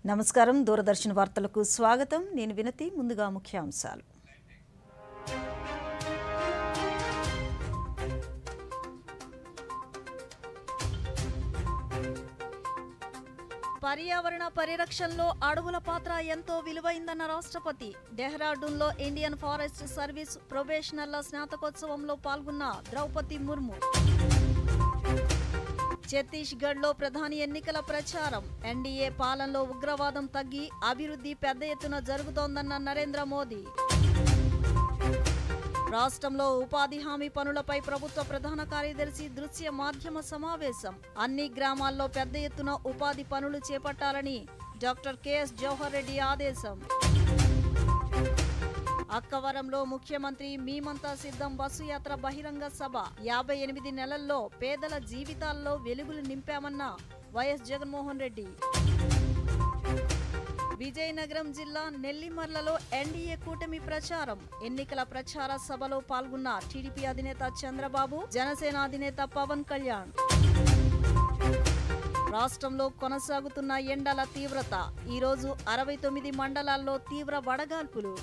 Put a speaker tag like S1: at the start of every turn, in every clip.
S1: నమస్కారం దూరదర్శన్ వార్తలకు స్వాగతం నేను వినతి ముందుగా ముఖ్యాంశాలు పర్యావరణ పరిరక్షణలో అడవుల పాత్ర ఎంతో విలువైందన్న రాష్ట్రపతి డెహ్రాడూన్లో ఇండియన్ ఫారెస్ట్ సర్వీస్ ప్రొబేషనర్ల స్నాతకోత్సవంలో పాల్గొన్న ద్రౌపది ముర్ము ఛత్తీస్గఢ్లో ప్రధాని ఎన్నికల ప్రచారం ఎన్డీఏ పాలనలో ఉగ్రవాదం తగ్గి అభివృద్ధి పెద్ద ఎత్తున జరుగుతోందన్న నరేంద్ర మోదీ రాష్ట్రంలో ఉపాధి హామీ పనులపై ప్రభుత్వ ప్రధాన కార్యదర్శి దృశ్య మాధ్యమ సమావేశం అన్ని గ్రామాల్లో పెద్ద ఎత్తున ఉపాధి పనులు చేపట్టాలని డాక్టర్ కెఎస్ జవహర్ రెడ్డి ఆదేశం అక్కవరంలో ముఖ్యమంత్రి మీమంతా సిద్ధం బస్సు యాత్ర బహిరంగ సభ 58 నెలల్లో పేదల జీవితాల్లో వెలుగులు నింపామన్న వైఎస్ జగన్మోహన్ రెడ్డి విజయనగరం జిల్లా నెల్లిమర్లలో ఎన్డీఏ కూటమి ప్రచారం ఎన్నికల ప్రచార సభలో పాల్గొన్న టీడీపీ అధినేత చంద్రబాబు జనసేన అధినేత పవన్ కళ్యాణ్ రాష్ట్రంలో కొనసాగుతున్న ఎండల తీవ్రత ఈరోజు 69 మండలాల్లో తీవ్ర వడగాల్పులు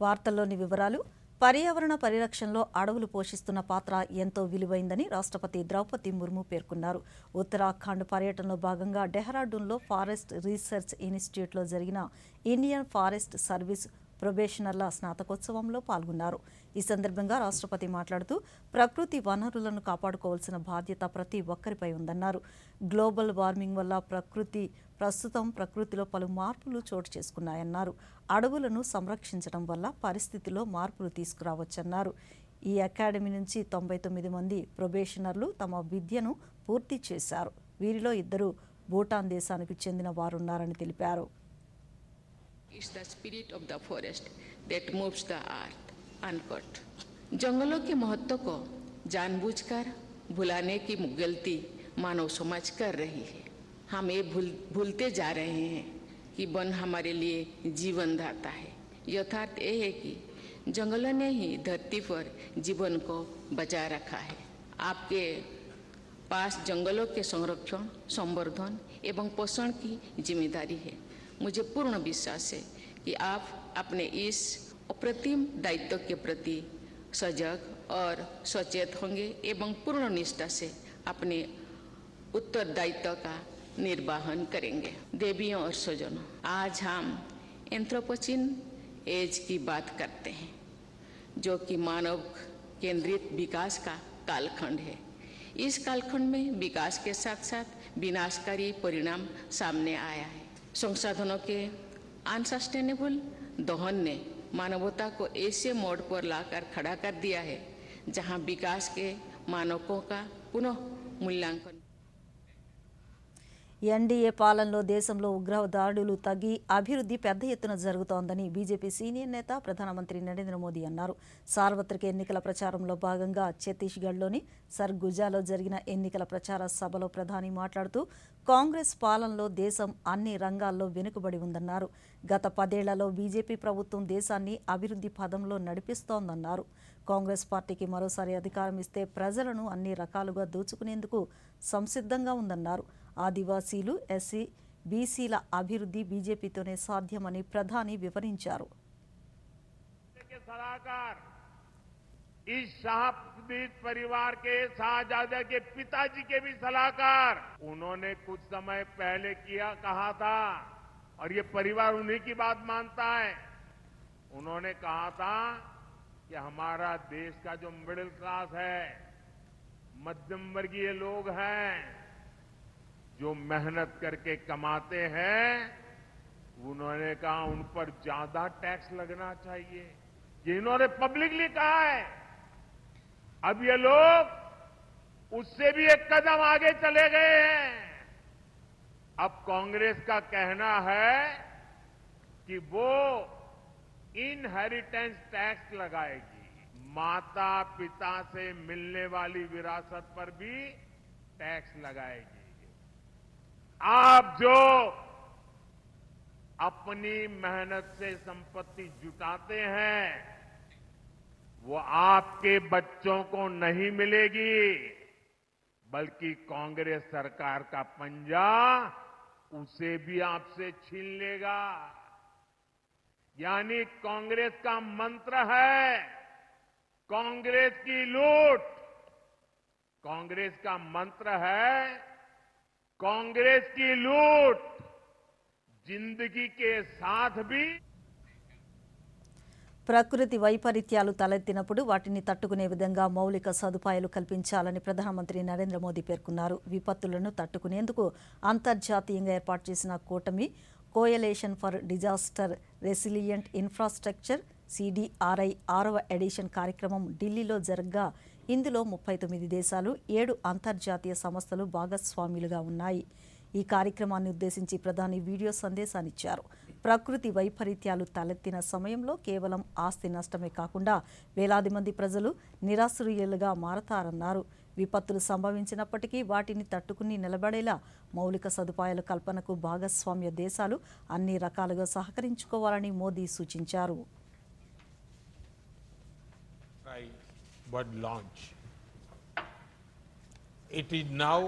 S1: వార్తల్లోని వివరాలు పర్యావరణ పరిరక్షణలో అడవులు పోషిస్తున్న పాత్ర ఎంతో విలువైందని రాష్ట్రపతి ద్రౌపది ముర్ము పేర్కొన్నారు. ఉత్తరాఖండ్ పర్యటనలో భాగంగా డెహ్రాడూన్లో ఫారెస్ట్ రీసెర్చ్ ఇన్స్టిట్యూట్లో జరిగిన ఇండియన్ ఫారెస్ట్ సర్వీస్ ప్రొబేషనర్ల స్నాతకోత్సవంలో పాల్గొన్నారు. ఈ సందర్భంగా రాష్ట్రపతి మాట్లాడుతూ ప్రకృతి వనరులను కాపాడుకోవాల్సిన బాధ్యత ప్రతి ఒక్కరిపై ఉందన్నారు. గ్లోబల్ వార్మింగ్ వల్ల ప్రకృతిలో పలు మార్పులు చోటు చేసుకున్నాయన్నారు. అడవులను సంరక్షించడం వల్ల పరిస్థితిలో మార్పులు తీసుకురావచ్చన్నారు. ఈ అకాడమీ నుంచి 99 మంది ప్రొబేషనర్లు తమ విద్యను పూర్తి చేశారు. వీరిలో 2 భూటాన్ దేశానికి చెందిన వారున్నారని తెలిపారు.
S2: It's the spirit of the forest that moves the earth. Unquote. जंगलों के महत्व को जानबूझकर भुलाने की गलती मानव समाज कर रही है. हम ये भूलते जा रहे हैं कि वन हमारे लिए जीवन दाता है. यथार्थ ये है कि जंगलों ने ही धरती पर जीवन को बचाए रखा है. आपके पास जंगलों के संरक्षण, संवर्धन एवं पोषण की जिम्मेदारी है. मुझे पूर्ण विश्वास है कि आप अपने इस अप्रतिम दायित्व के प्रति सजग और सचेत होंगे एवं पूर्ण निष्ठा से अपने उत्तरदायित्व का निर्वहन करेंगे. देवियों और स्वजनों, आज हम एंथ्रोपोचिन एज की बात करते हैं, जो कि मानव केंद्रित विकास का कालखंड है. इस कालखंड में विकास के साथ साथ विनाशकारी परिणाम सामने आया है. संसाधनों के अनसस्टेनेबल दोहन ने मानवता को ऐसे मोड़ पर लाकर खड़ा कर दिया है जहां विकास के मानकों का पुनः मूल्यांकन.
S1: ఎన్డీఏ పాలనలో దేశంలో ఉగ్రదాడులు తగ్గి అభివృద్ధి పెద్ద ఎత్తున జరుగుతోందని బీజేపీ సీనియర్ నేత ప్రధానమంత్రి నరేంద్ర మోదీ అన్నారు. సార్వత్రిక ఎన్నికల ప్రచారంలో భాగంగా ఛత్తీస్గఢ్లోని సర్గుజాలో జరిగిన ఎన్నికల ప్రచార సభలో ప్రధాని మాట్లాడుతూ కాంగ్రెస్ పాలనలో దేశం అన్ని రంగాల్లో వెనుకబడి ఉందన్నారు. గత 10 ఏళ్లలో బీజేపీ ప్రభుత్వం దేశాన్ని అభివృద్ధి పదంలో నడిపిస్తోందన్నారు. కాంగ్రెస్ పార్టీకి మరోసారి అధికారం ఇస్తే ప్రజలను అన్ని రకాలుగా దోచుకునేందుకు సంసిద్ధంగా ఉందన్నారు. ఆదివాసీలు, ఎస్సీ, బీసీల అభివృద్ధి బీజేపీతోనే సాధ్యమని ప్రధాని వివరించారు.
S3: इस शाहबीद परिवार के शाहजादे के पिताजी के भी सलाहकार उन्होंने कुछ समय पहले कहा था, और ये परिवार उन्हीं की बात मानता है. उन्होंने कहा था कि हमारा देश का जो मिडिल क्लास है, मध्यम वर्गीय लोग हैं, जो मेहनत करके कमाते हैं, उन्होंने कहा उन पर ज्यादा टैक्स लगना चाहिए. ये इन्होंने पब्लिकली कहा है. अब ये लोग उससे भी एक कदम आगे चले गए हैं. अब कांग्रेस का कहना है कि वो इनहेरिटेंस टैक्स लगाएगी. माता पिता से मिलने वाली विरासत पर भी टैक्स लगाएगी. आप जो अपनी मेहनत से संपत्ति जुटाते हैं वो आपके बच्चों को नहीं मिलेगी, बल्कि कांग्रेस सरकार का पंजा उसे भी आपसे छीन लेगा। यानी कांग्रेस का मंत्र है कांग्रेस की लूट, कांग्रेस का मंत्र है कांग्रेस की लूट, जिंदगी के साथ भी।
S1: ప్రకృతి వైపరీత్యాలు తలెత్తినప్పుడు వాటిని తట్టుకునే విధంగా మౌలిక సదుపాయాలు కల్పించాలని ప్రధానమంత్రి నరేంద్ర మోదీ పేర్కొన్నారు. విపత్తులను తట్టుకునేందుకు అంతర్జాతీయంగా ఏర్పాటు చేసిన కూటమి coalition for disaster resilient infrastructure CDRI 6వ ఎడిషన్ కార్యక్రమం ఢిల్లీలో జరగ్గా ఇందులో 39 దేశాలు 7 అంతర్జాతీయ సంస్థలు భాగస్వాములుగా ఉన్నాయి. ఈ కార్యక్రమాన్ని ఉద్దేశించి ప్రధాని వీడియో సందేశాన్నిచ్చారు. ప్రకృతి వైపరీత్యాలు తలెత్తిన సమయంలో కేవలం ఆస్తి నష్టమే కాకుండా వేలాది మంది ప్రజలు నిరాశ్రయులుగా మారతారన్నారు. విపత్తులు సంభవించినప్పటికీ వాటిని తట్టుకుని నిలబడేలా మౌలిక సదుపాయాల కల్పనకు భాగస్వామ్య దేశాలు అన్ని రకాలుగా సహకరించుకోవాలని మోదీ సూచించారు.
S4: Word launch. It is now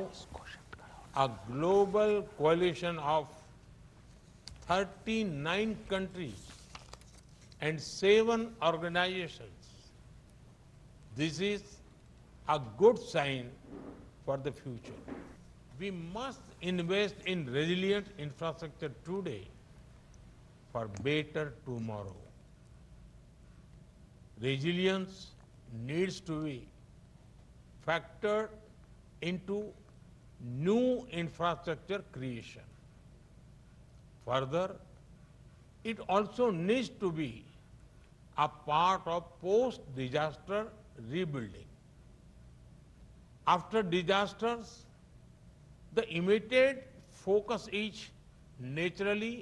S4: a global coalition of 39 countries and 7 organizations. This is a good sign for the future. We must invest in resilient infrastructure today for better tomorrow. Resilience needs to be factored into new infrastructure creation. Further, it also needs to be a part of post-disaster rebuilding. After disasters, the immediate focus is naturally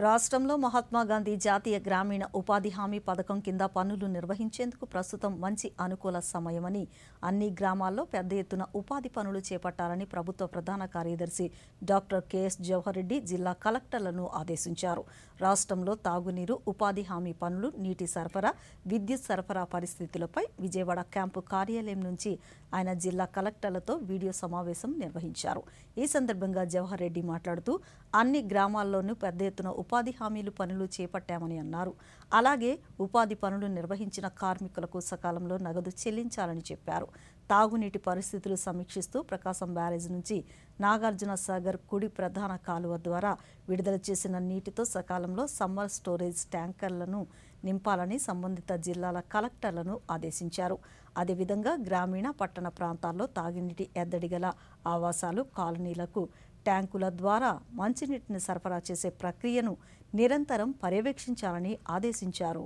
S1: రాష్ట్రంలో మహాత్మాగాంధీ జాతీయ గ్రామీణ ఉపాధి హామీ పథకం కింద పనులు నిర్వహించేందుకు ప్రస్తుతం మంచి అనుకూల సమయమని, అన్ని గ్రామాల్లో పెద్ద ఎత్తున ఉపాధి పనులు చేపట్టాలని ప్రభుత్వ ప్రధాన కార్యదర్శి డాక్టర్ కెఎస్ జవహర్ రెడ్డి జిల్లా కలెక్టర్లను ఆదేశించారు. రాష్ట్రంలో తాగునీరు, ఉపాధి హామీ పనులు, నీటి సరఫరా, విద్యుత్ సరఫరా పరిస్థితులపై విజయవాడ క్యాంపు కార్యాలయం నుంచి ఆయన జిల్లా కలెక్టర్లతో వీడియో సమావేశం నిర్వహించారు. ఈ సందర్భంగా జవహర్ రెడ్డి మాట్లాడుతూ అన్ని గ్రామాల్లోనూ పెద్ద ఎత్తున ఉపాధి హామీలు పనులు చేపట్టామని అన్నారు. అలాగే ఉపాధి పనులు నిర్వహించిన కార్మికులకు సకాలంలో నగదు చెల్లించాలని చెప్పారు. తాగునీటి పరిస్థితులు సమీక్షిస్తూ ప్రకాశం బ్యారేజ్ నుంచి నాగార్జున సాగర్ కుడి ప్రధాన కాలువ ద్వారా విడుదల చేసిన నీటితో సకాలంలో సమ్మర్ స్టోరేజ్ ట్యాంకర్లను నింపాలని సంబంధిత జిల్లాల కలెక్టర్లను ఆదేశించారు. అదేవిధంగా గ్రామీణ పట్టణ ప్రాంతాల్లో తాగునీటి ఎద్దడి గల ఆవాసాలు, కాలనీలకు ట్యాంకుల ద్వారా మంచినీటిని సరఫరా చేసే ప్రక్రియను నిరంతరం పర్యవేక్షించాలని ఆదేశించారు.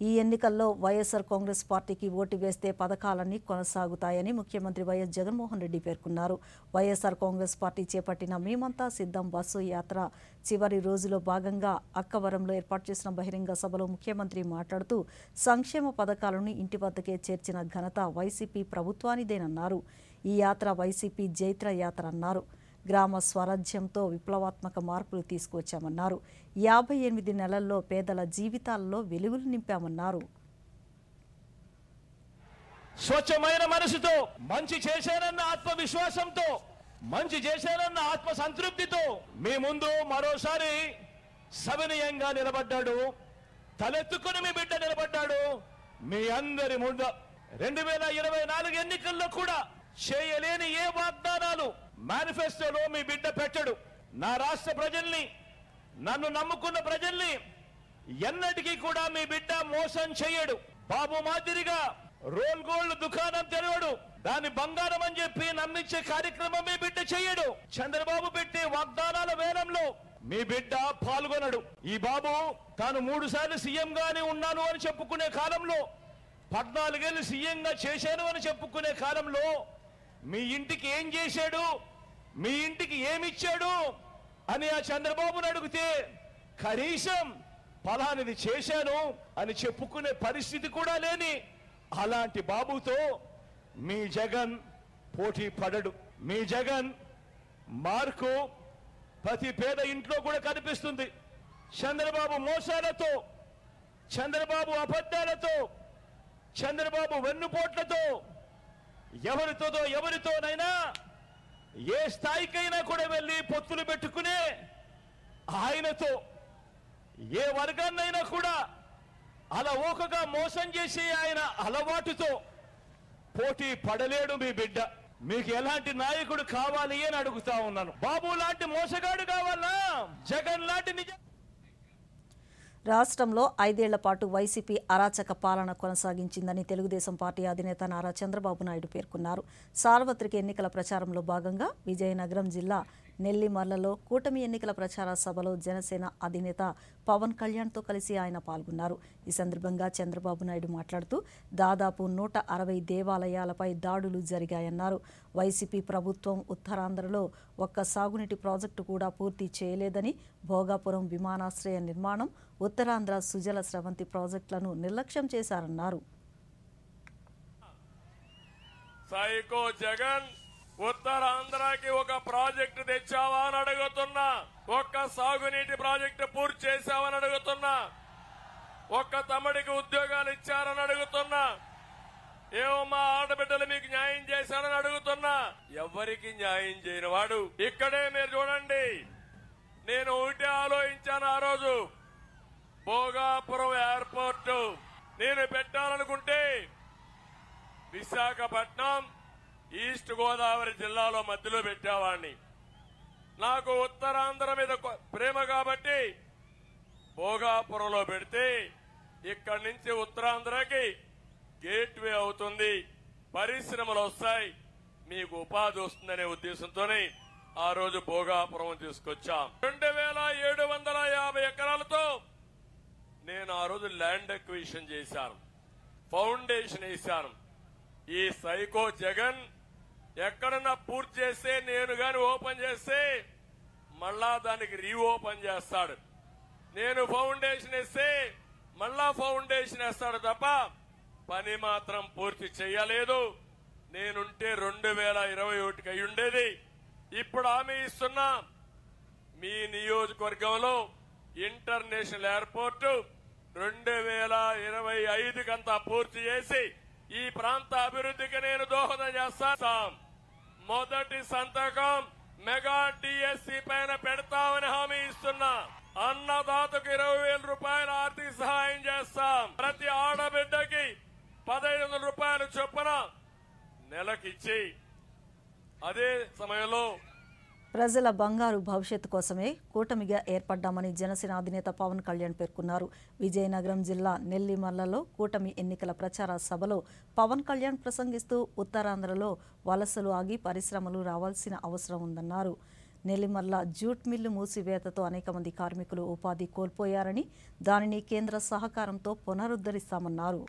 S1: ఈ ఎన్నికల్లో వైఎస్ఆర్ కాంగ్రెస్ పార్టీకి ఓటు వేస్తే పథకాలన్నీ కొనసాగుతాయని ముఖ్యమంత్రి వైఎస్ జగన్మోహన్ రెడ్డి పేర్కొన్నారు. వైఎస్ఆర్ కాంగ్రెస్ పార్టీ చేపట్టిన మేమంతా సిద్ధం బస్సు యాత్ర చివరి రోజులో భాగంగా అక్కవరంలో ఏర్పాటు చేసిన బహిరంగ సభలో ముఖ్యమంత్రి మాట్లాడుతూ సంక్షేమ పథకాలను ఇంటి వద్దకే చేర్చిన ఘనత వైసీపీ ప్రభుత్వానిదేనన్నారు. ఈ యాత్ర వైసీపీ జైత్ర యాత్ర అన్నారు. గ్రామ స్వరాజ్యంతో విప్లవాత్మక మార్పులు తీసుకువచ్చామన్నారు. 58 నెలల్లో పేదల జీవితాల్లో వెలుగులు నింపామన్నారు.
S5: స్వచ్ఛమైన మనసుతో, మంచి చేశానన్న ఆత్మవిశ్వాసంతో, మంచి చేశానన్న ఆత్మ సంతృప్తితో మీ ముందు మరోసారి సవినయంగా నిలబడ్డాడు. తలెత్తుకుని మీ బిడ్డ నిలబడ్డాడు. మీ అందరి ముందు 2024 ఎన్నికల్లో కూడా చేయలేని ఏ వాగ్దానాలు మేనిఫెస్టోలో మీ బిడ్డ పెట్టడు. నా రాష్ట్ర ప్రజల్ని, నన్ను నమ్ముకున్న ప్రజల్ని ఎన్నటికీ కూడా మీ బిడ్డ మోసం చేయడు. బాబు మాదిరిగా రోల్ గోల్డ్ దుకాణం తెరవడు. దాన్ని బంగారం అని చెప్పి నమ్మించే కార్యక్రమం మీ బిడ్డ చేయడు. చంద్రబాబు పెట్టే వాగ్దానాల వేలంలో మీ బిడ్డ పాల్గొనడు. ఈ బాబు తాను 3 సార్లు సీఎంగానే ఉన్నాను అని చెప్పుకునే కాలంలో, 14 ఏళ్ళు సీఎంగా చేశాను అని చెప్పుకునే కాలంలో మీ ఇంటికి ఏం చేశాడు, మీ ఇంటికి ఏమిచ్చాడు అని ఆ చంద్రబాబును అడిగితే కనీసం ఫలానిది చేశాను అని చెప్పుకునే పరిస్థితి కూడా లేని అలాంటి బాబుతో మీ జగన్ పోటీ పడడు. మీ జగన్ మార్కు ప్రతి పేద ఇంట్లో కూడా కనిపిస్తుంది. చంద్రబాబు మోసాలతో చంద్రబాబు అబద్ధాలతో, చంద్రబాబు వెన్నుపోట్లతో ఎవరితోనైనా ఏ స్థాయికైనా కూడా వెళ్ళి పొత్తులు పెట్టుకునే ఆయనతో ఏ వర్గాన్నైనా కూడా అలవోకగా మోసం చేసే ఆయన అలవాటుతో పోటీ పడలేడు మీ బిడ్డ. మీకు ఎలాంటి నాయకుడు కావాలి అని అడుగుతా ఉన్నాను. బాబు లాంటి మోసగాడు కావాలా? జగన్ లాంటి నిజ
S1: రాష్ట్రంలో 5 ఏళ్ల పాటు వైసీపీ అరాచక పాలన కొనసాగించిందని తెలుగుదేశం పార్టీ అధినేత నారా చంద్రబాబు నాయుడు పేర్కొన్నారు. సార్వత్రిక ఎన్నికల ప్రచారంలో భాగంగా విజయనగరం జిల్లా నెల్లిమర్లలో కూటమి ఎన్నికల ప్రచార సభలో జనసేన అధినేత పవన్ కళ్యాణ్తో కలిసి ఆయన పాల్గొన్నారు. ఈ సందర్భంగా చంద్రబాబు నాయుడు మాట్లాడుతూ దాదాపు 160 దేవాలయాలపై దాడులు జరిగాయన్నారు. వైసీపీ ప్రభుత్వం ఉత్తరాంధ్రలో ఒక్క సాగునీటి ప్రాజెక్టు కూడా పూర్తి చేయలేదని, భోగాపురం విమానాశ్రయ నిర్మాణం, ఉత్తరాంధ్ర సుజల స్రవంతి ప్రాజెక్టులను నిర్లక్ష్యం చేశారన్నారు.
S6: సైకో జగన్ ఉత్తరాంధ్రకి ఒక ప్రాజెక్టు తెచ్చావా అని అడుగుతున్నా. ఒక్క సాగునీటి ప్రాజెక్టు పూర్తి చేశావని అడుగుతున్నా. ఒక్క తమ్ముడికి ఉద్యోగాలు ఇచ్చారని అడుగుతున్నా. ఏమో మా ఆడబిడ్డలు మీకు న్యాయం చేశారని అడుగుతున్నా. ఎవరికి న్యాయం చేయని వాడు ఇక్కడే మీరు చూడండి. నేను ఒకటే ఆలోచించాను ఆ రోజు. భోగాపురం ఎయిర్పోర్టు నేను పెట్టాలనుకుంటే విశాఖపట్నం ఈస్ట్ గోదావరి జిల్లాలో మధ్యలో పెట్టేవాడిని. నాకు ఉత్తరాంధ్ర మీద ప్రేమ కాబట్టి భోగాపురంలో పెడితే ఇక్కడి నుంచి ఉత్తరాంధ్రకి గేట్వే అవుతుంది, పరిశ్రమలు వస్తాయి, మీకు ఉపాధి వస్తుందనే ఉద్దేశంతోనే ఆ రోజు భోగాపురం తీసుకొచ్చాం. 2750 ఎకరాలతో నేను ఆ రోజు ల్యాండ్ అక్విజిషన్ చేశాను, ఫౌండేషన్ వేశాను. ఈ సైకో జగన్ ఎక్కడన్నా పూర్తి చేస్తే నేను గాని ఓపెన్ చేస్తే మళ్ళా దానికి రీఓపెన్ చేస్తాడు. నేను ఫౌండేషన్ వేస్తే మళ్ళా ఫౌండేషన్ వేస్తాడు తప్ప పని మాత్రం పూర్తి చేయలేదు. నేనుంటే 2021 అయి ఉండేది. ఇప్పుడు హామీ ఇస్తున్నా, మీ నియోజకవర్గంలో ఇంటర్నేషనల్ ఎయిర్పోర్టు 2025 కంతా పూర్తి చేసి ఈ ప్రాంత అభివృద్ధికి నేను దోహదం చేస్తాం. మొదటి సంతకం మెగా డిఎస్సి పైన పెడతామని హామీ ఇస్తున్నా. అన్నదాతకు 20,000 రూపాయల ఆర్థిక సహాయం చేస్తాం. ప్రతి ఆడబిడ్డకి 1,500 రూపాయలు చొప్పున నెలకిచ్చి అదే సమయంలో
S1: ప్రజల బంగారు భవిష్యత్తు కోసమే కూటమిగా ఏర్పడ్డామని జనసేన అధినేత పవన్ కళ్యాణ్ పేర్కొన్నారు. విజయనగరం జిల్లా నెల్లిమర్లలో కూటమి ఎన్నికల ప్రచార సభలో పవన్ కళ్యాణ్ ప్రసంగిస్తూ ఉత్తరాంధ్రలో వలసలు ఆగి పరిశ్రమలు రావాల్సిన అవసరం ఉందన్నారు. నెల్లిమర్ల జూట్ మిల్లు మూసివేతతో అనేక మంది కార్మికులు ఉపాధి కోల్పోయారని, దానిని కేంద్ర సహకారంతో పునరుద్ధరిస్తామన్నారు.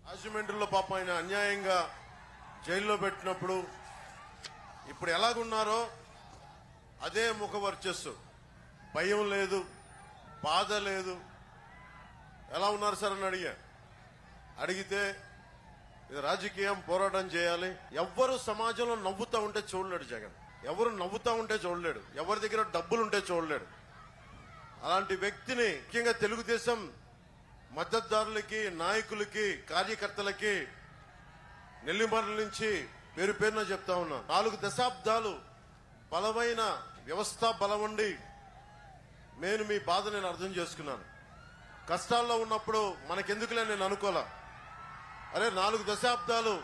S7: రాజమండ్రిలో పాప ఆయన అన్యాయంగా జైల్లో పెట్టినప్పుడు ఇప్పుడు ఎలాగున్నారో అదే ముఖ వర్చస్సు, భయం లేదు, బాధ లేదు. ఎలా ఉన్నారు సార్ అని అడిగితే ఇది రాజకీయం, పోరాటం చేయాలి. ఎవ్వరు సమాజంలో నవ్వుతా ఉంటే చూడలేడు జగన్. ఎవరు నవ్వుతా ఉంటే చూడలేడు, ఎవరి దగ్గర డబ్బులుంటే చూడలేడు. అలాంటి వ్యక్తిని ముఖ్యంగా తెలుగుదేశం మద్దతుదారులకి, నాయకులకి, కార్యకర్తలకి నెల్లిమర్ల నుంచి పేరు పేరున చెప్తా ఉన్నా. 4 దశాబ్దాలు బలమైన వ్యవస్థ బలం ఉండి నేను మీ బాధ నేను అర్థం చేసుకున్నాను. కష్టాల్లో ఉన్నప్పుడు మనకెందుకులే నేను అనుకోలా. అరే 4 దశాబ్దాలు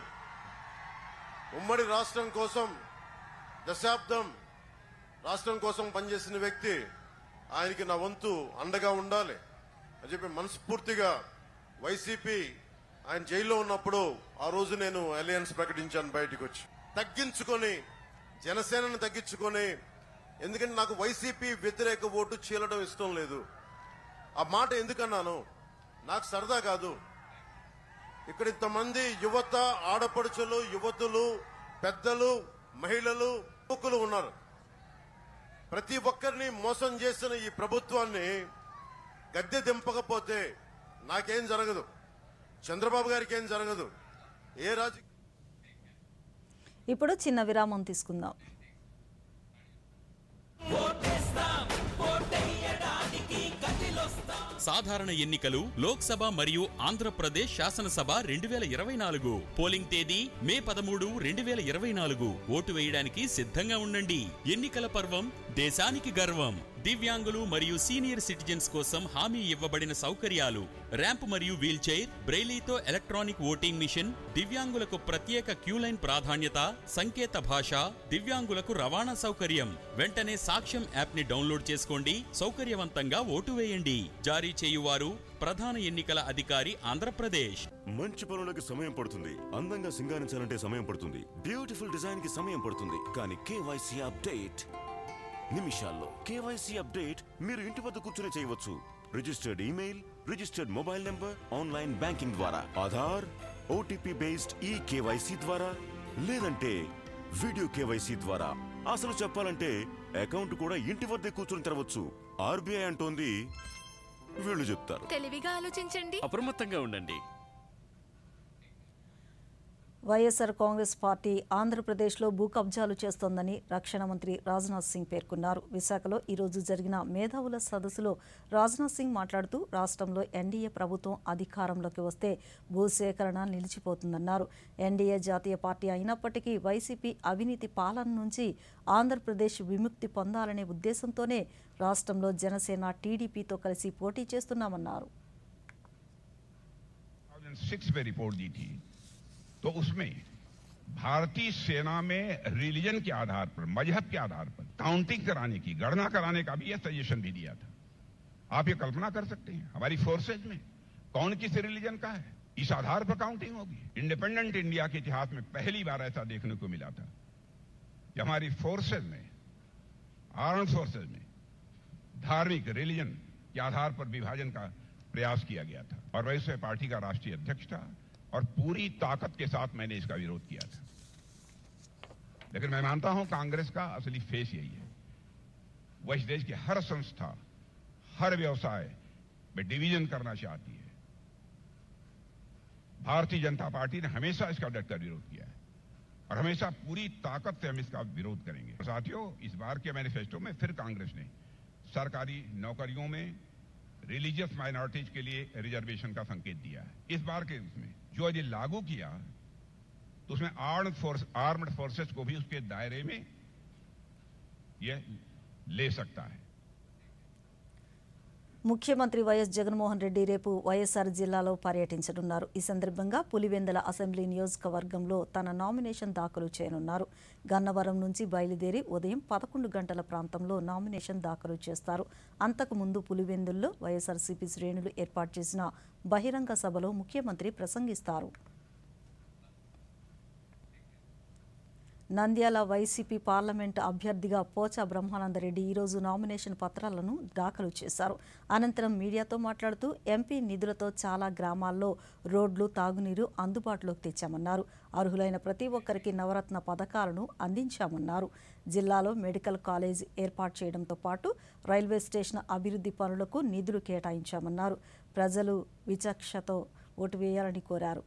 S7: ఉమ్మడి రాష్ట్రం కోసం దశాబ్దం రాష్ట్రం కోసం పనిచేసిన వ్యక్తి, ఆయనకి నా వంతు అండగా ఉండాలి అని చెప్పి మనస్ఫూర్తిగా వైసీపీ ఆయన జైల్లో ఉన్నప్పుడు ఆ రోజు నేను అలయన్స్ ప్రకటించాను. బయటకు వచ్చి తగ్గించుకొని జనసేనను తగ్గించుకొని, ఎందుకంటే నాకు వైసీపీ వ్యతిరేక ఓటు చీలడం ఇష్టం లేదు. ఆ మాట ఎందుకన్నాను, నాకు సరదా కాదు. ఇక్కడ ఇంతమంది యువత, ఆడపడుచులు, యువతులు, పెద్దలు, మహిళలు, యువకులు ఉన్నారు. ప్రతి ఒక్కరిని మోసం చేసిన ఈ ప్రభుత్వాన్ని గద్దె దింపకపోతే నాకేం జరగదు, చంద్రబాబు గారికి ఏం జరగదు.
S1: ఇప్పుడు చిన్న విరామం తీసుకుందాం.
S8: సాధారణ ఎన్నికలు, లోక్సభ మరియు ఆంధ్రప్రదేశ్ శాసనసభ 2024. పోలింగ్ తేదీ మే 13, 2024. ఓటు వేయడానికి సిద్ధంగా ఉండండి. ఎన్నికల పర్వం దేశానికి గర్వం. దివ్యాంగులు మరియు సీనియర్ సిటిజన్స్ కోసం హామీ ఇవ్వబడిన సౌకర్యాలు: ర్యాంప్ మరియు వీల్ చైర్, బ్రెయిలీతో ఎలక్ట్రానిక్ ఓటింగ్ మిషన్, దివ్యాంగులకు ప్రత్యేక క్యూలైన్ ప్రాధాన్యత, సంకేత భాష, దివ్యాంగులకు రవాణా సౌకర్యం. వెంటనే సాక్ష్యం యాప్ ని డౌన్లోడ్ చేసుకోండి. సౌకర్యవంతంగా ఓటు వేయండి. జారీ చేయువారు ప్రధాన ఎన్నికల అధికారి, ఆంధ్రప్రదేశ్.
S9: మంచి పనులకు సమయం పడుతుంది, అందంగా సింగారించాలంటే సమయం పడుతుంది, బ్యూటిఫుల్ డిజైన్ కి సమయం పడుతుంది. కానీ కేవైసీ అప్డేట్ నిమిషాల్లో. కేవైసీ అప్డేట్ మీరు ఇంటి వద్ద కూర్చుని చేయవచ్చు. Registered email, registered mobile number, online banking ద్వారా, ఆధార్, ఓటీపీ బేస్డ్ ఈ కేవైసీ ద్వారా, లేదంటే వీడియో కేవైసీ ద్వారా. అసలు చెప్పాలంటే అకౌంట్ కూడా ఇంటి వద్దే కూర్చుని తెరవచ్చు. ఆర్బీఐ అంటోంది, వీళ్ళు చెప్తారు.
S10: తెలివిగా ఆలోచించండి,
S8: అప్రమత్తంగా ఉండండి.
S1: వైఎస్ఆర్ కాంగ్రెస్ పార్టీ ఆంధ్రప్రదేశ్లో భూ కబ్జాలు చేస్తోందని రక్షణ మంత్రి రాజ్నాథ్ సింగ్ పేర్కొన్నారు. విశాఖలో ఈరోజు జరిగిన మేధావుల సదస్సులో రాజ్నాథ్ సింగ్ మాట్లాడుతూ రాష్ట్రంలో ఎన్డీఏ ప్రభుత్వం అధికారంలోకి వస్తే భూసేకరణ నిలిచిపోతుందన్నారు. ఎన్డీఏ జాతీయ పార్టీ అయినప్పటికీ వైసీపీ అవినీతి పాలన నుంచి ఆంధ్రప్రదేశ్ విముక్తి పొందాలనే ఉద్దేశంతోనే రాష్ట్రంలో జనసేన టీడీపీతో కలిసి పోటీ చేస్తున్నామన్నారు.
S11: तो उसमें भारतीय सेना में रिलीजन के आधार पर, मजहब के आधार पर काउंटिंग कराने की, गणना कराने का भी यह सजेशन भी दिया था. आप ये कल्पना कर सकते हैं हमारी फोर्सेज में कौन किस रिलीजन का है, इस आधार पर काउंटिंग होगी. इंडिपेंडेंट इंडिया के इतिहास में पहली बार ऐसा देखने को मिला था कि हमारी फोर्सेज में, आर्म्ड फोर्सेज में धार्मिक रिलीजन के आधार पर विभाजन का प्रयास किया गया था. और वैसे पार्टी का राष्ट्रीय अध्यक्ष था और पूरी ताकत के साथ मैंने इसका विरोध किया था. लेकिन मैं मानता हूं कांग्रेस का असली फेस यही है. वह इस देश की हर संस्था, हर व्यवसाय में डिवीजन करना चाहती है. भारतीय जनता पार्टी ने हमेशा इसका डटकर विरोध किया है और हमेशा पूरी ताकत से हम इसका विरोध करेंगे. साथियों, इस बार के मैनिफेस्टो में फिर कांग्रेस ने सरकारी नौकरियों में रिलीजियस माइनॉरिटीज के लिए रिजर्वेशन का संकेत दिया है. इस बार के उसमें जो यदि लागू किया तो उसमें आर्म्ड फोर्सेस को भी उसके दायरे में यह ले सकता है.
S1: ముఖ్యమంత్రి వైఎస్ జగన్మోహన్ రెడ్డి రేపు వైఎస్ఆర్ జిల్లాలో పర్యటించనున్నారు. ఈ సందర్భంగా పులివెందుల అసెంబ్లీ నియోజకవర్గంలో తన నామినేషన్ దాఖలు చేయనున్నారు. గన్నవరం నుంచి బయలుదేరి ఉదయం 11 గంటల ప్రాంతంలో నామినేషన్ దాఖలు చేస్తారు. అంతకుముందు పులివెందుల్లో వైఎస్ఆర్సీపీ శ్రేణులు ఏర్పాటు చేసిన బహిరంగ సభలో ముఖ్యమంత్రి ప్రసంగిస్తారు. నంద్యాల వైసీపీ పార్లమెంటు అభ్యర్థిగా పోచా బ్రహ్మానందరెడ్డి ఈరోజు నామినేషన్ పత్రాలను దాఖలు చేశారు. అనంతరం మీడియాతో మాట్లాడుతూ ఎంపీ నిధులతో చాలా గ్రామాల్లో రోడ్లు, తాగునీరు అందుబాటులోకి తెచ్చామన్నారు. అర్హులైన ప్రతి ఒక్కరికి నవరత్న పథకాలను అందించామన్నారు. జిల్లాలో మెడికల్ కాలేజ్ ఏర్పాటు చేయడంతో పాటు రైల్వే స్టేషన్ అభివృద్ధి పనులకు నిధులు కేటాయించామన్నారు. ప్రజలు విచక్షణతో ఓటు వేయాలని కోరారు.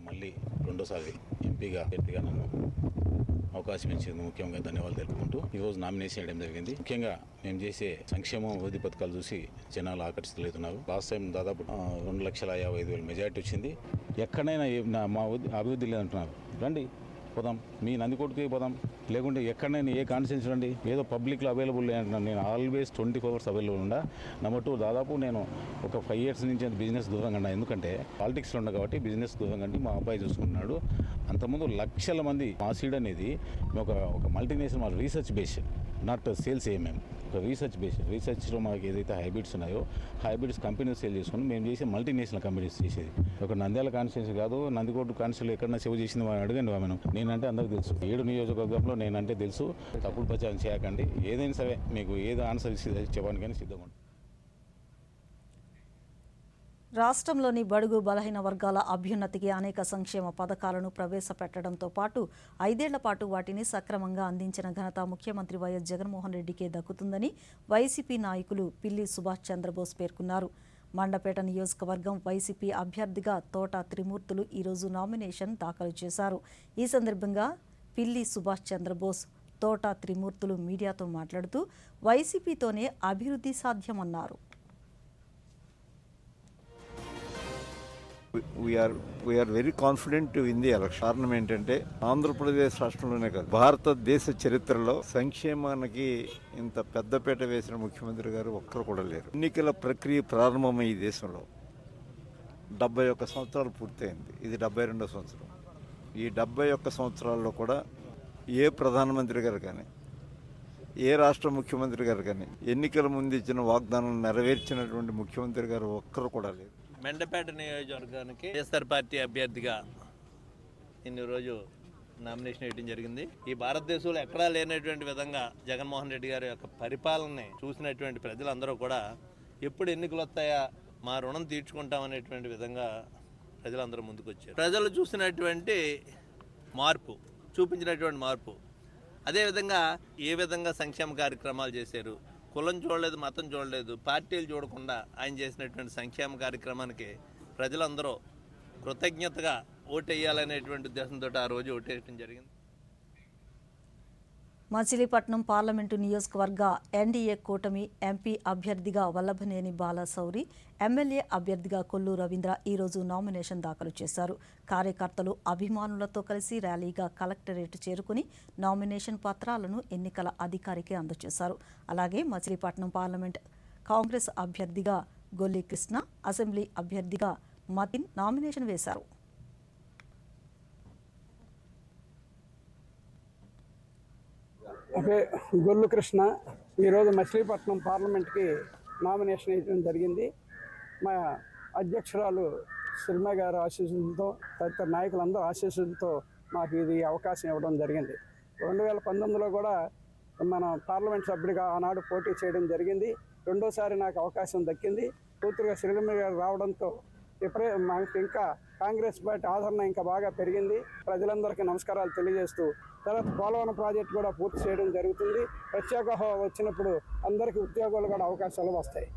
S12: మళ్ళీ రెండోసారి ఎంపీగా నన్ను అవకాశం ఇచ్చేందుకు ముఖ్యంగా ధన్యవాదాలు తెలుపుకుంటూ ఈరోజు నామినేషన్ చేయడం జరిగింది. ముఖ్యంగా మేము చేసే సంక్షేమం, అభివృద్ధి పథకాలు చూసి జనాలు ఆకర్షితులవుతున్నారు. లాస్ట్ టైం దాదాపు 2,55,000 మెజార్టీ వచ్చింది. ఎక్కడైనా మా అభివృద్ధి లేదంటున్నారు. రండి పోదాం, మీ నందికోటకి పోదాం, లేకుంటే ఎక్కడైనా ఏ కాన్స్టిట్యూన్సీ రండి. ఏదో పబ్లిక్లో అవైలబుల్ లేదంటున్నాను. నేను ఆల్వేస్ 24 hours అవైలబుల్ ఉండా. నెంబర్ 2, దాదాపు నేను ఒక 5 years నుంచి బిజినెస్ దూరంగా ఉన్నా. ఎందుకంటే పాలిటిక్స్లో ఉన్నా కాబట్టి బిజినెస్ దూరంగా మా అబ్బాయి చూసుకుంటున్నాడు. అంతకుముందు లక్షల మంది మా సీడ్ అనేది ఒక మల్టీనేషనల్, మా రీసెర్చ్ బేస్, నాట్ సేల్స్ మేము ఒక రీసెర్చ్లో మాకు ఏదైతే హైబ్రిడ్స్ ఉన్నాయో హైబ్రిడ్స్ కంపెనీస్ సేల్ చేసుకుని మేము చేసే మల్టీనేషనల్ కంపెనీస్ చేసేది. ఒక నంద్యాల కాన్స్టిట్యూన్సీ కాదు, నందికోట కాన్స్టిట్యూన్సీ ఎక్కడన్నా సేవ చేసింది వాళ్ళు అడగండి. మనం నేనంటే అందరికీ తెలుసు. 7 నియోజకవర్గంలో నేనంటే తెలుసు. తప్పుడు ప్రచారం చేయకండి. ఏదైనా సరే మీకు ఏదో ఆన్సర్ చెప్పడానికి కానీ సిద్ధంగా ఉంటుంది.
S1: రాష్ట్రంలోని బడుగు బలహీన వర్గాల అభ్యున్నతికి అనేక సంక్షేమ పథకాలను ప్రవేశపెట్టడంతో పాటు 5 ఏళ్ల పాటు వాటిని సక్రమంగా అందించిన ఘనత ముఖ్యమంత్రి వైఎస్ జగన్మోహన్ రెడ్డికే దక్కుతుందని వైసీపీ నాయకులు పిల్లి సుభాష్ చంద్రబోస్ పేర్కొన్నారు. మండపేట నియోజకవర్గం వైసీపీ అభ్యర్థిగా తోట త్రిమూర్తులు ఈరోజు నామినేషన్ దాఖలు చేశారు. ఈ సందర్భంగా పిల్లి సుభాష్ చంద్రబోస్, తోట త్రిమూర్తులు మీడియాతో మాట్లాడుతూ వైసీపీతోనే అభివృద్ధి సాధ్యమన్నారు.
S10: We are very confident in the election. కారణం ఏంటంటే ఆంధ్రప్రదేశ్ రాష్ట్రంలోనే కాదు భారతదేశ చరిత్రలో సంక్షేమానికి ఇంత పెద్దపీట వేసిన ముఖ్యమంత్రి గారు ఒక్కరు కూడా లేరు. ఎన్నికల ప్రక్రియ ప్రారంభమై ఈ దేశంలో 71 సంవత్సరాలు పూర్తయింది. ఇది 72వ సంవత్సరం. ఈ 71 సంవత్సరాల్లో కూడా ఏ ప్రధానమంత్రి గారు కానీ ఏ రాష్ట్ర ముఖ్యమంత్రి గారు కానీ ఎన్నికల ముందు ఇచ్చిన వాగ్దానాలను నెరవేర్చినటువంటి ముఖ్యమంత్రి గారు ఒక్కరు కూడా లేరు.
S13: మెండపేట నియోజకవర్గానికి వైఎస్ఆర్ పార్టీ అభ్యర్థిగా ఇన్ని రోజు నామినేషన్ వేయడం జరిగింది. ఈ భారతదేశంలో ఎక్కడా లేనటువంటి విధంగా జగన్మోహన్ రెడ్డి గారి యొక్క పరిపాలనని చూసినటువంటి ప్రజలందరూ కూడా ఎప్పుడు ఎన్నికలు వస్తాయా మా రుణం తీర్చుకుంటామనేటువంటి విధంగా ప్రజలందరూ ముందుకు వచ్చారు. ప్రజలు చూసినటువంటి మార్పు, చూపించినటువంటి మార్పు, అదేవిధంగా ఏ విధంగా సంక్షేమ కార్యక్రమాలు చేశారు, కులం చూడలేదు, మతం చూడలేదు, పార్టీలు చూడకుండా ఆయన చేసినటువంటి సంక్షేమ కార్యక్రమానికి ప్రజలందరూ కృతజ్ఞతగా ఓటేయాలనేటువంటి ఉద్దేశంతో ఆ రోజు ఓటేయడం జరిగింది.
S1: మచిలీపట్నం పార్లమెంటు నియోజకవర్గ ఎన్డీఏ కూటమి ఎంపీ అభ్యర్థిగా వల్లభనేని బాలశౌరి, ఎమ్మెల్యే అభ్యర్థిగా కొల్లు రవీంద్ర ఈరోజు నామినేషన్ దాఖలు చేశారు. కార్యకర్తలు అభిమానులతో కలిసి ర్యాలీగా కలెక్టరేట్ చేరుకుని నామినేషన్ పత్రాలను ఎన్నికల అధికారికి అందజేశారు. అలాగే మచిలీపట్నం పార్లమెంట్ కాంగ్రెస్ అభ్యర్థిగా గొల్లి కృష్ణ, అసెంబ్లీ అభ్యర్థిగా మతిన్ నామినేషన్ వేశారు.
S14: గొల్లు కృష్ణ ఈరోజు మచిలీపట్నం పార్లమెంట్కి నామినేషన్ వేయడం జరిగింది. మా అధ్యక్షురాలు శర్మ గారి ఆశీస్సులతో, తదితర నాయకులందరూ ఆశీస్సులతో మాకు ఇది అవకాశం ఇవ్వడం జరిగింది. 2019లో కూడా మన పార్లమెంట్ సభ్యుడిగా ఆనాడు పోటీ చేయడం జరిగింది. రెండోసారి నాకు అవకాశం దక్కింది. పూర్తిగా శ్రీలమ్మ గారు రావడంతో మనకి ఇంకా కాంగ్రెస్ పార్టీ ఆదరణ ఇంకా బాగా పెరిగింది. ప్రజలందరికీ నమస్కారాలు తెలియజేస్తూ తర్వాత పోలవరం ప్రాజెక్టు కూడా పూర్తి చేయడం జరుగుతుంది. ప్రత్యేక హోదా వచ్చినప్పుడు అందరికీ ఉద్యోగాలు కూడా అవకాశాలు వస్తాయి.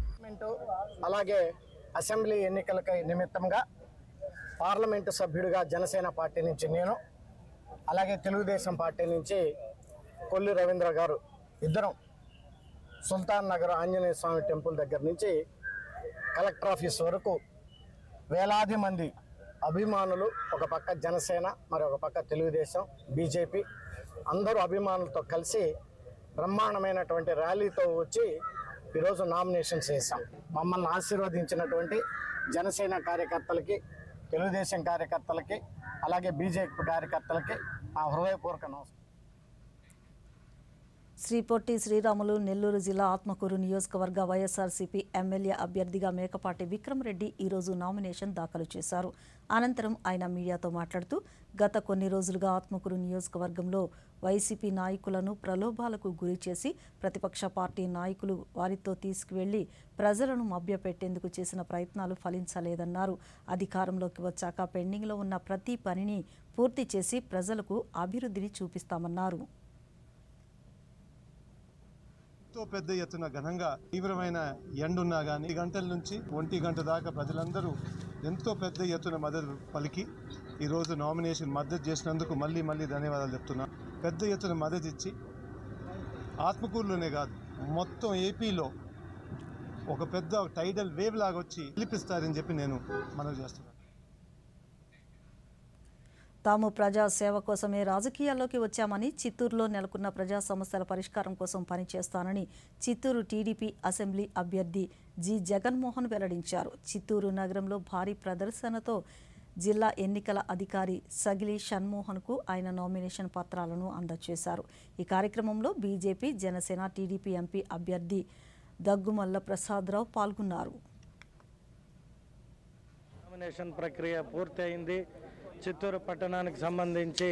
S15: అలాగే అసెంబ్లీ ఎన్నికలకి నిమిత్తంగా పార్లమెంటు సభ్యుడిగా జనసేన పార్టీ నుంచి నేను, అలాగే తెలుగుదేశం పార్టీ నుంచి కొల్లి రవీంద్ర గారు ఇద్దరం సుల్తాన్ నగర్ ఆంజనేయ స్వామి టెంపుల్ దగ్గర నుంచి కలెక్టర్ ఆఫీస్ వరకు వేలాది మంది అభిమానులు, ఒక పక్క జనసేన, మరి ఒక పక్క తెలుగుదేశం, బీజేపీ అందరూ అభిమానులతో కలిసి బ్రహ్మాండమైనటువంటి ర్యాలీతో వచ్చి ఈరోజు నామినేషన్స్ వేసాం. మమ్మల్ని ఆశీర్వదించినటువంటి జనసేన కార్యకర్తలకి, తెలుగుదేశం కార్యకర్తలకి, అలాగే బీజేపీ కార్యకర్తలకి ఆ హృదయపూర్వక నమస్కారం.
S1: శ్రీ పొట్టి శ్రీరాములు నెల్లూరు జిల్లా ఆత్మకూరు నియోజకవర్గ వైఎస్ఆర్సీపీ ఎమ్మెల్యే అభ్యర్థిగా మేకపాటి విక్రమరెడ్డి ఈరోజు నామినేషన్ దాఖలు చేశారు. అనంతరం ఆయన మీడియాతో మాట్లాడుతూ గత కొన్ని రోజులుగా ఆత్మకూరు నియోజకవర్గంలో వైసీపీ నాయకులను ప్రలోభాలకు గురి చేసి ప్రతిపక్ష పార్టీ నాయకులు వారితో తీసుకువెళ్లి ప్రజలను మభ్యపెట్టేందుకు చేసిన ప్రయత్నాలు ఫలించలేదన్నారు. అధికారంలోకి వచ్చాక పెండింగ్లో ఉన్న ప్రతి పనిని పూర్తి చేసి ప్రజలకు అభివృద్ధిని చూపిస్తామన్నారు.
S16: ఎంతో పెద్ద ఎత్తున ఘనంగా తీవ్రమైన ఎండున్నా కానీ 10 గంటల నుంచి 1 గంట దాకా ప్రజలందరూ ఎంతో పెద్ద ఎత్తున మద్దతు పలికి ఈరోజు నామినేషన్ మద్దతు చేసినందుకు మళ్ళీ ధన్యవాదాలు చెప్తున్నా. పెద్ద ఎత్తున మద్దతు ఇచ్చి ఆత్మకూరులోనే కాదు మొత్తం ఏపీలో ఒక పెద్ద టైడల్ వేవ్ లాగా వచ్చి పిలిపిస్తారని చెప్పి నేను మనవి చేస్తున్నాను.
S1: తాము ప్రజా సేవ కోసమే రాజకీయాల్లోకి వచ్చామని, చిత్తూరులో నెలకొన్న ప్రజా సమస్యల పరిష్కారం కోసం పనిచేస్తానని చిత్తూరు టీడీపీ అసెంబ్లీ అభ్యర్థి జి జగన్మోహన్ వెల్లడించారు. చిత్తూరు నగరంలో భారీ ప్రదర్శనతో జిల్లా ఎన్నికల అధికారి సగిలి షణ్మోహన్కు ఆయన నామినేషన్ పత్రాలను అందజేశారు. ఈ కార్యక్రమంలో బీజేపీ, జనసేన, టీడీపీ ఎంపీ అభ్యర్థి దగ్గుమల్ల ప్రసాదరావు పాల్గొన్నారు.
S17: నామినేషన్ ప్రక్రియ పూర్తి అయింది. చిత్తూరు పట్టణానికి సంబంధించి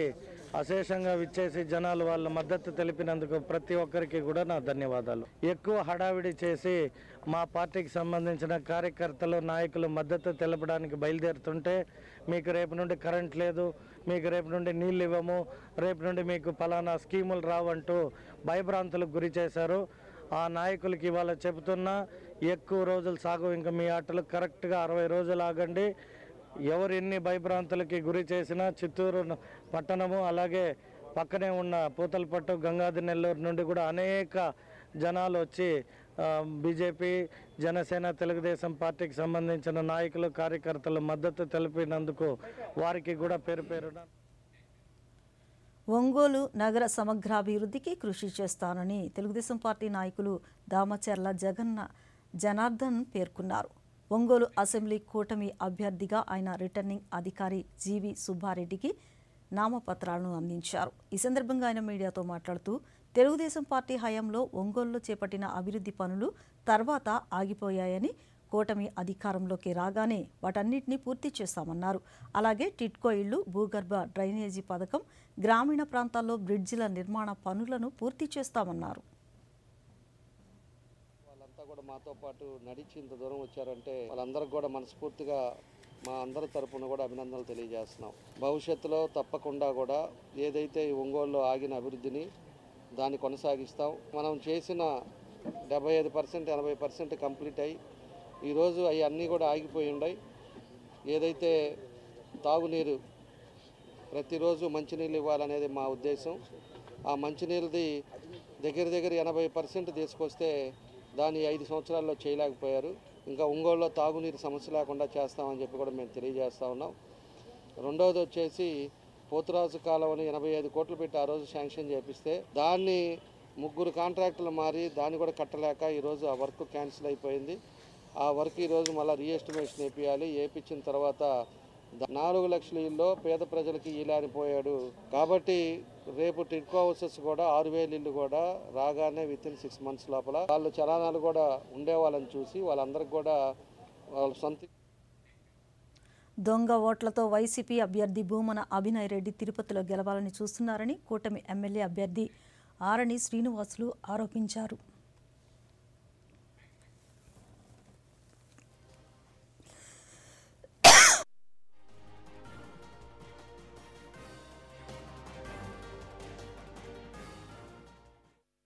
S17: అశేషంగా విచ్చేసి జనాలు వాళ్ళ మద్దతు తెలిపినందుకు ప్రతి ఒక్కరికి కూడా నా ధన్యవాదాలు. ఎక్కువ హడావిడి చేసి మా పార్టీకి సంబంధించిన కార్యకర్తలు, నాయకులు మద్దతు తెలపడానికి బయలుదేరుతుంటే మీకు రేపు నుండి కరెంట్ లేదు, మీకు రేపు నుండి నీళ్ళు ఇవ్వము, రేపు నుండి మీకు ఫలానా స్కీములు రావంటూ భయభ్రాంతులకు గురి చేశారు. ఆ నాయకులకి ఇవాళ చెబుతున్నా, ఎక్కువ రోజులు సాగు, ఇంకా మీ ఆటలు కరెక్ట్గా 60 రోజులు ఆగండి. ఎవరు ఎన్ని భయభ్రాంతులకి గురి చేసినా చిత్తూరు పట్టణము అలాగే పక్కనే ఉన్న పూతలపట్టు గంగాధర్ నెల్లూరు నుండి కూడా అనేక జనాలు వచ్చి బీజేపీ, జనసేన, తెలుగుదేశం పార్టీకి సంబంధించిన నాయకులు, కార్యకర్తలు మద్దతు తెలిపినందుకు వారికి కూడా పేరు పేరున
S1: ఒంగోలు నగర సమగ్రాభివృద్ధికి కృషి చేస్తానని తెలుగుదేశం పార్టీ నాయకులు దామచర్ల జనార్దన్ పేర్కొన్నారు. ఒంగోలు అసెంబ్లీ కూటమి అభ్యర్థిగా ఆయన రిటర్నింగ్ అధికారి జీవి సుబ్బారెడ్డికి నామపత్రాలను అందించారు. ఈ సందర్భంగా ఆయన మీడియాతో మాట్లాడుతూ తెలుగుదేశం పార్టీ హయాంలో ఒంగోలులో చేపట్టిన అభివృద్ధి పనులు తర్వాత ఆగిపోయాయని, కూటమి అధికారంలోకి రాగానే వాటన్నిటినీ పూర్తి చేస్తామన్నారు. అలాగే టిట్కో ఇళ్లు, భూగర్భ డ్రైనేజీ పథకం, గ్రామీణ ప్రాంతాల్లో బ్రిడ్జిల నిర్మాణ పనులను పూర్తి చేస్తామన్నారు.
S18: వాళ్ళంతా కూడా మాతో పాటు నడిచి ఇంత దూరం వచ్చారంటే వాళ్ళందరికీ కూడా మనస్ఫూర్తిగా మా అందరి తరపున కూడా అభినందనలు తెలియజేస్తున్నాం. భవిష్యత్తులో తప్పకుండా కూడా ఏదైతే ఈ ఒంగోలులో ఆగిన అభివృద్ధిని దాన్ని కొనసాగిస్తాం. మనం చేసిన 75%, 80% కంప్లీట్ అయ్యి ఈరోజు అవి అన్నీ కూడా ఆగిపోయి ఉన్నాయి. ఏదైతే తాగునీరు ప్రతిరోజు మంచినీళ్ళు ఇవ్వాలనేది మా ఉద్దేశం. ఆ మంచినీళ్ళది దగ్గర 80% తీసుకొస్తే దాన్ని 5 సంవత్సరాల్లో చేయలేకపోయారు. ఇంకా ఒంగోలులో తాగునీరు సమస్య లేకుండా చేస్తామని చెప్పి కూడా మేము తెలియజేస్తూ ఉన్నాం. రెండవది వచ్చేసి పోతురాజు కాలువని 85 కోట్లు పెట్టి ఆ రోజు శాంక్షన్ చేపిస్తే దాన్ని 3 కాంట్రాక్టులు మారి దాన్ని కూడా కట్టలేక ఈరోజు ఆ వర్క్ క్యాన్సిల్ అయిపోయింది. ఆ వర్క్ ఈరోజు మళ్ళీ రీఎస్టిమేషన్ వేపియాలి. వేపించిన తర్వాత 4 లక్షల ఇల్లు పేద ప్రజలకి ఇలానిపోయాడు. కాబట్టి రేపు టిడ్కో హౌసెస్ కూడా 6,000 ఇల్లు కూడా రాగానే వితిన్ 6 మంత్స్ లోపల వాళ్ళు చలానాలు కూడా ఉండేవాళ్ళని చూసి వాళ్ళందరికీ కూడా వాళ్ళ సొంత
S1: దొంగ ఓట్లతో వైసీపీ అభ్యర్థి భూమన అభినయ్ రెడ్డి తిరుపతిలో గెలవాలని చూస్తున్నారని కూటమి ఎమ్మెల్యే అభ్యర్థి ఆరణి శ్రీనివాసులు ఆరోపించారు.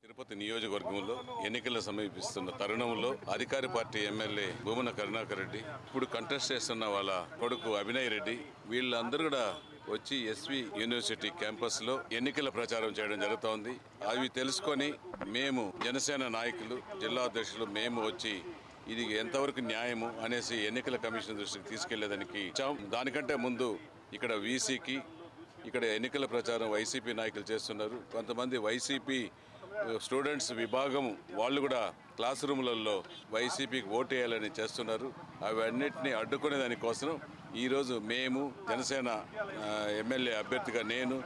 S19: తిరుపతి నియోజకవర్గంలో ఎన్నికలు సమీపిస్తున్న తరుణంలో అధికార పార్టీ ఎమ్మెల్యే భూమన కరుణాకర్ రెడ్డి, ఇప్పుడు కంటెస్ట్ చేస్తున్న వాళ్ళ కొడుకు అభినయ్ రెడ్డి, వీళ్ళందరూ కూడా వచ్చి ఎస్వి యూనివర్సిటీ క్యాంపస్ లో ఎన్నికల ప్రచారం చేయడం జరుగుతోంది. అవి తెలుసుకొని మేము జనసేన నాయకులు, జిల్లా అధ్యక్షులు మేము వచ్చి ఇది ఎంతవరకు న్యాయము అనేసి ఎన్నికల కమిషన్ దృష్టికి తీసుకెళ్లేదానికి దానికంటే ముందు ఇక్కడ వీసీకి ఇక్కడ ఎన్నికల ప్రచారం వైసీపీ నాయకులు చేస్తున్నారు. కొంతమంది వైసీపీ స్టూడెంట్స్ విభాగం వాళ్ళు కూడా క్లాస్ రూమ్లలో వైసీపీకి ఓటు వేయాలని చేస్తున్నారు. అవన్నిటిని అడ్డుకునే దానికోసం ఈరోజు మేము జనసేన ఎమ్మెల్యే అభ్యర్థిగా నేను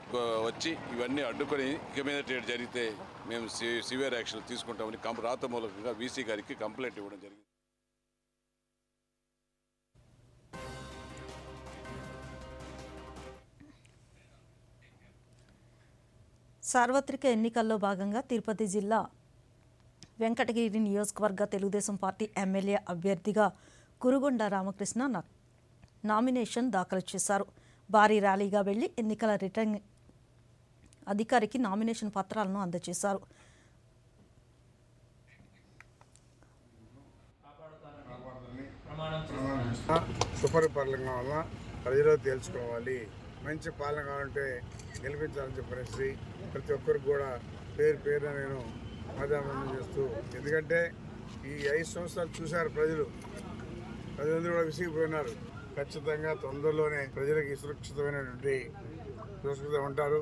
S19: వచ్చి ఇవన్నీ అడ్డుకొని ఇక మీద జరిగితే మేము సివియర్ యాక్షన్ తీసుకుంటామని రాత మూలకంగా వీసీ గారికి కంప్లైంట్ ఇవ్వడం జరిగింది.
S1: సార్వత్రిక ఎన్నికల్లో భాగంగా తిరుపతి జిల్లా వెంకటగిరి నియోజకవర్గ తెలుగుదేశం పార్టీ ఎమ్మెల్యే అభ్యర్థిగా కురుగొండ రామకృష్ణ నామినేషన్ దాఖలు చేశారు. భారీ ర్యాలీగా వెళ్లి ఎన్నికల రిటర్నింగ్ అధికారికి నామినేషన్ పత్రాలను అందజేశారు.
S20: సుపరిపాలన వల్ల ప్రజలు తెలుసుకోవాలి, మంచి పాలన కావాలంటే గెలిపించాలని చెప్పేసి ప్రతి ఒక్కరికి కూడా పేరు పేరున నేను మధ్యాహ్నం చేస్తూ, ఎందుకంటే ఈ 5 సంవత్సరాలు చూశారు ప్రజలందరూ కూడా విసిగిపోయినారు. ఖచ్చితంగా తొందరలోనే ప్రజలకి సురక్షితమైనటువంటి ఉంటారు.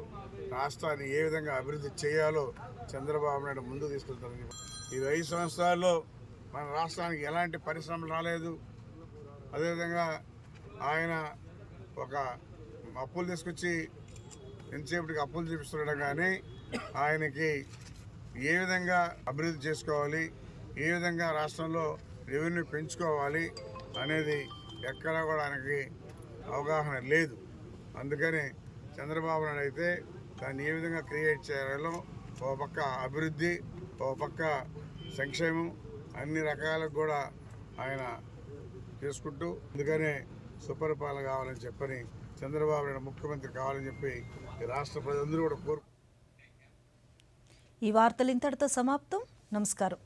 S20: రాష్ట్రాన్ని ఏ విధంగా అభివృద్ధి చేయాలో చంద్రబాబు నాయుడు ముందుకు తీసుకెళ్తారని. ఈ 5 సంవత్సరాల్లో మన రాష్ట్రానికి ఎలాంటి పరిశ్రమలు రాలేదు. అదేవిధంగా ఆయన ఒక అప్పులు తీసుకొచ్చి ఎంతసేపటికి అప్పులు చూపిస్తున్నాడు, కానీ ఆయనకి ఏ విధంగా అభివృద్ధి చేసుకోవాలి, ఏ విధంగా రాష్ట్రంలో రెవెన్యూ పెంచుకోవాలి అనేది ఎక్కడా కూడా ఆయనకి అవగాహన లేదు. అందుకని చంద్రబాబు నాయుడు అయితే దాన్ని ఏ విధంగా క్రియేట్ చేయాలో ఓ పక్క అభివృద్ధి, ఓ పక్క సంక్షేమం అన్ని రకాలకు కూడా ఆయన చేసుకుంటూ, అందుకనే సుపరిపాలన కావాలని చెప్పని చంద్రబాబు నాయుడు ముఖ్యమంత్రి కావాలని చెప్పి ఈ రాష్ట్ర ప్రజలందరూ కూడా కోరుకుంటున్నారు.
S1: ఈ వార్తలు ఇంతటితో సమాప్తం. నమస్కారం.